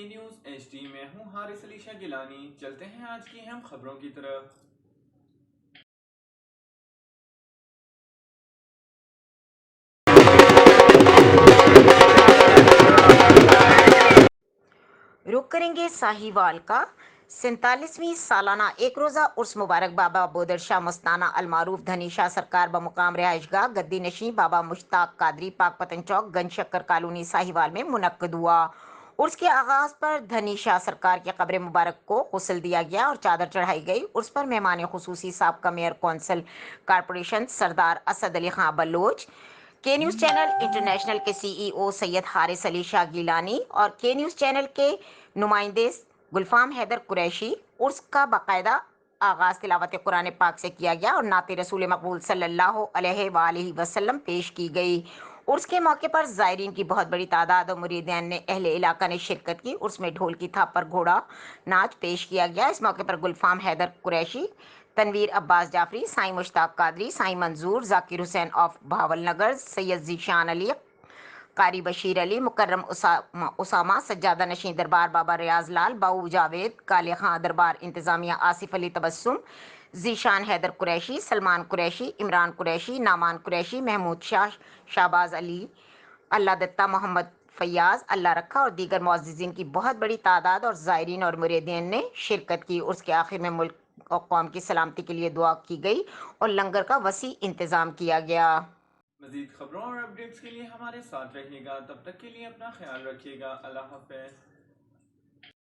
کے news H D میں ہوں حارث علی شاہ گیلانی۔ چلتے ہیں آج کی اہم خبروں کی طرف۔ رخ کریں گے ساہیوال کا 47ویں سالانہ ایک روزہ عرس مبارک بابا بودر شاہ مستانہ المعروف دھنی شاہ سرکار بمقام رہائش گاہ گدی نشیں بابا مشتاق قادری پاک پتن چوک گنج شکر کالونی ساہیوال میں منعقد ہوا۔ عرس کے آغاز پر دھنی شاہ سرکار کی قبر مبارک کو غسل دیا گیا اور چادر چڑھائی گئی۔ عرس پر مہمان خصوصی سابقہ میئر کونسل کارپوریشن سردار اسد علی خان بلوچ، کے نیوز چینل انٹرنیشنل کے سی ای او سید حارث علی شاہ گیلانی اور کے نیوز چینل کے نمائندے گلفام حیدر قریشی۔ عرس کا باقاعدہ آغاز تلاوت قرآن پاک سے کیا گیا اور نعت رسول مقبول صلی اللہ علیہ وآلہ وسلم پیش کی گئی۔ عرس کے موقع پر زائرین کی بہت بڑی تعداد اور مریدین نے اہل علاقہ نے شرکت کی۔ عرس میں ڈھول کی تھاپ پر گھوڑا ناچ پیش کیا گیا۔ اس موقع پر گلفام حیدر قریشی، تنویر عباس جعفری، سائیں مشتاق قادری، سائیں منظور، ذاکر حسین آف بہاول نگر، سید ذیشان علی، قاری بشیر علی، مکرم اسامہ، سجادہ نشین دربار بابا ریاض لال، باؤ جاوید، کالے خان دربار انتظامیہ آصف علی تبسم، ذیشان حیدر قریشی، سلمان قریشی، عمران قریشی، نامان قریشی، محمود شاہ، شہباز علی، اللہ دتہ، محمد فیاض، اللہ رکھا اور دیگر معززین کی بہت بڑی تعداد اور زائرین اور مریدین نے شرکت کی۔ عرس کے آخر میں ملک اور قوم کی سلامتی کے لیے دعا کی گئی اور لنگر کا وسیع انتظام کیا گیا۔ مزید خبروں اور اپڈیٹس کے لیے ہمارے ساتھ رہیے گا، تب تک کے لیے اپنا خیال رکھیے گا۔ اللہ حافظ۔